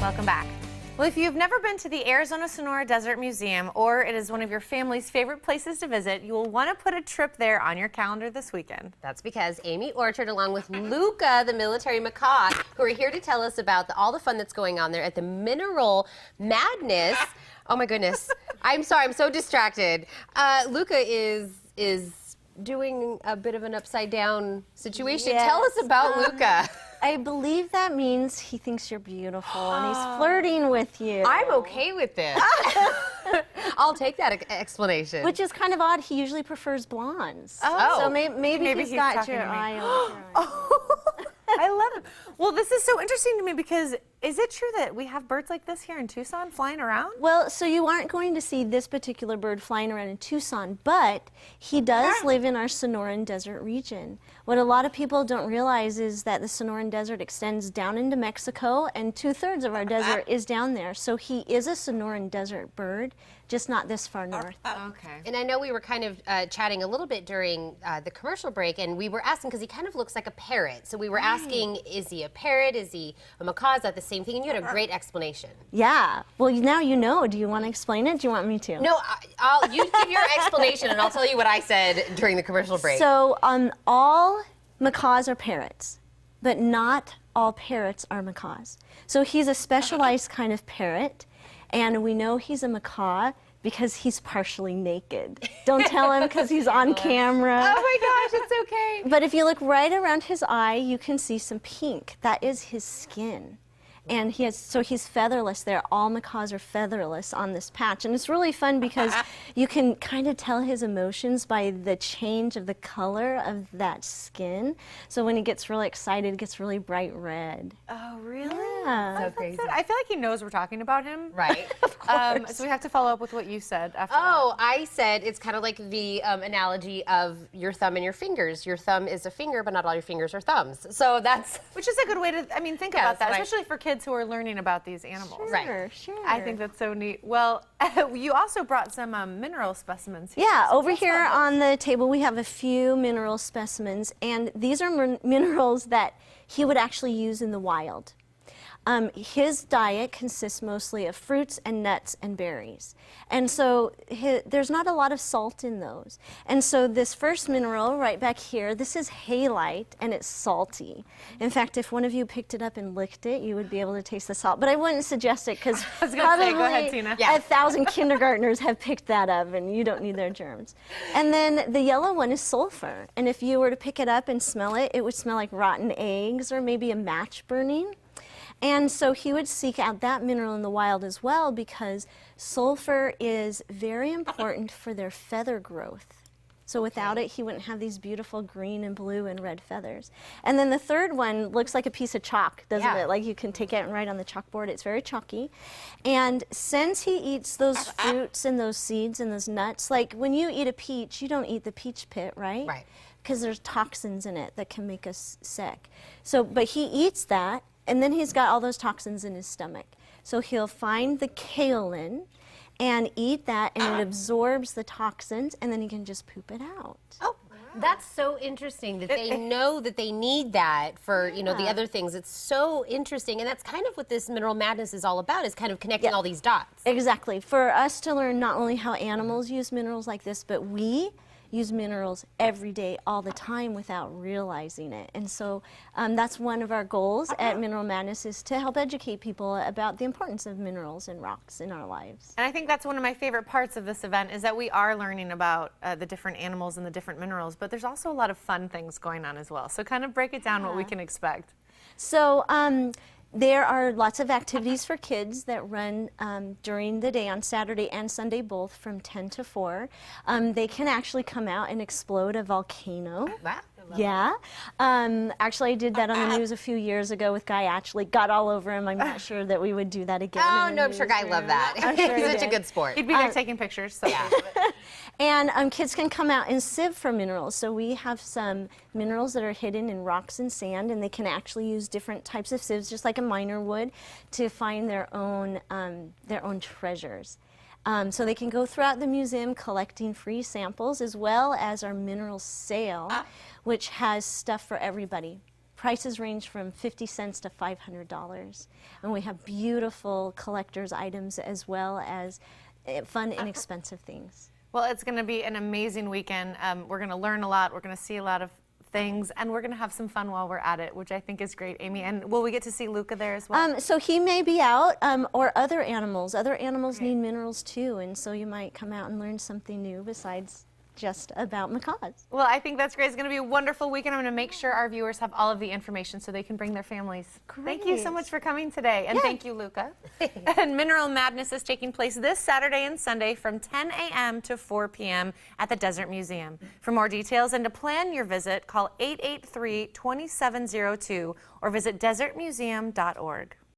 Welcome back. Well, if you've never been to the Arizona-Sonora Desert Museum, or it is one of your family's favorite places to visit, you will want to put a trip there on your calendar this weekend. That's because Amy Orchard, along with Luca, the military macaw, who are here to tell us about all the fun that's going on there at the Mineral Madness. Oh my goodness. I'm sorry, I'm so distracted. Luca is doing a bit of an upside down situation. Yes. Tell us about Luca. I believe that means he thinks you're beautiful and he's flirting with you. I'm okay with this. I'll take that explanation. Which is kind of odd. He usually prefers blondes. Oh. So maybe he's got talking your to me. eye on him. I love it. Well, this is so interesting to me because is it true that we have birds like this here in Tucson flying around? Well, so you aren't going to see this particular bird flying around in Tucson, but he does live in our Sonoran Desert region. What a lot of people don't realize is that the Sonoran Desert extends down into Mexico, and 2/3 of our desert is down there. So he is a Sonoran Desert bird, just not this far north. Okay. And I know we were kind of chatting a little bit during the commercial break, and we were asking, because he kind of looks like a parrot. So we were asking, is he a parrot? Is he a macaw? Is that the same thing? And you had a great explanation. Yeah. Well, now you know. Do you want to explain it? Do you want me to? No, you give your explanation, and I'll tell you what I said during the commercial break. So all macaws are parrots, but not all parrots are macaws. So he's a specialized kind of parrot, and we know he's a macaw because he's partially naked. Don't tell him because he's on camera. Oh my gosh, it's okay. But if you look right around his eye, you can see some pink. That is his skin. And he's featherless there. All macaws are featherless on this patch. And it's really fun because you can kind of tell his emotions by the change of the color of that skin. So when he gets really excited, it gets really bright red. Oh, really? Yeah. So crazy. I feel like he knows we're talking about him. Right. Of course. So we have to follow up with what you said after Oh, I said it's kind of like the analogy of your thumb and your fingers. Your thumb is a finger, but not all your fingers are thumbs. So that's... Which is a good way to, think Yeah, about that, that's right. especially for kids who are learning about these animals. Right. Sure. I think that's so neat. Well, you also brought some mineral specimens here. Yeah, So over tell us here about on the table we have a few mineral specimens, and these are minerals that he would actually use in the wild. His diet consists mostly of fruits and nuts and berries. And so there's not a lot of salt in those. And so this first mineral right back here, this is halite, and it's salty. In fact, if one of you picked it up and licked it, you would be able to taste the salt. But I wouldn't suggest it because I was gonna say, go ahead, Tina. 1,000 kindergartners have picked that up, and you don't need their germs. And then the yellow one is sulfur. And if you were to pick it up and smell it, it would smell like rotten eggs or maybe a match burning. And so he would seek out that mineral in the wild as well because sulfur is very important for their feather growth. So without it, he wouldn't have these beautiful green and blue and red feathers. And then the third one looks like a piece of chalk, doesn't it? Like you can take it and write on the chalkboard. It's very chalky. And since he eats those fruits and those seeds and those nuts, like when you eat a peach, you don't eat the peach pit, right? Right. Because there's toxins in it that can make us sick. So, but he eats that, and then he's got all those toxins in his stomach. So he'll find the kaolin and eat that, and it absorbs the toxins, and then he can just poop it out. Oh, that's so interesting that they know that they need that for, the other things. It's so interesting, and that's kind of what this Mineral Madness is all about, is kind of connecting all these dots. Exactly. For us to learn not only how animals use minerals like this, but we use minerals every day, all the time, without realizing it. And so that's one of our goals at Mineral Madness, is to help educate people about the importance of minerals and rocks in our lives. And I think that's one of my favorite parts of this event is that we are learning about the different animals and the different minerals, but there's also a lot of fun things going on as well. So kind of break it down what we can expect. So there are lots of activities for kids that run during the day on Saturday and Sunday both from 10 to 4. They can actually come out and explode a volcano. Wow. Yeah. Actually, I did that on the news a few years ago with Guy Atchley. Got all over him. I'm not sure that we would do that again. Oh, no, I'm sure Guy loved that. I'm sure He's he such a did. good sport. He'd be there taking pictures. So. Yeah. And kids can come out and sieve for minerals. So we have some minerals that are hidden in rocks and sand, and they can actually use different types of sieves, just like a miner would, to find their own treasures. So they can go throughout the museum collecting free samples, as well as our mineral sale, which has stuff for everybody. prices range from 50 cents to $500. And we have beautiful collector's items as well as fun, inexpensive things. Well, it's going to be an amazing weekend. We're going to learn a lot. We're going to see a lot of things, and we're going to have some fun while we're at it, which I think is great, Amy. And will we get to see Luca there as well? So he may be out, or other animals. Other animals need minerals too, and so you might come out and learn something new besides just about macaws. Well, I think that's great. It's going to be a wonderful weekend. I'm going to make sure our viewers have all of the information so they can bring their families. Thank you so much for coming today, and thank you, Luca. And Mineral Madness is taking place this Saturday and Sunday from 10 a.m. to 4 p.m. at the Desert Museum. For more details and to plan your visit, call 883-2702 or visit desertmuseum.org.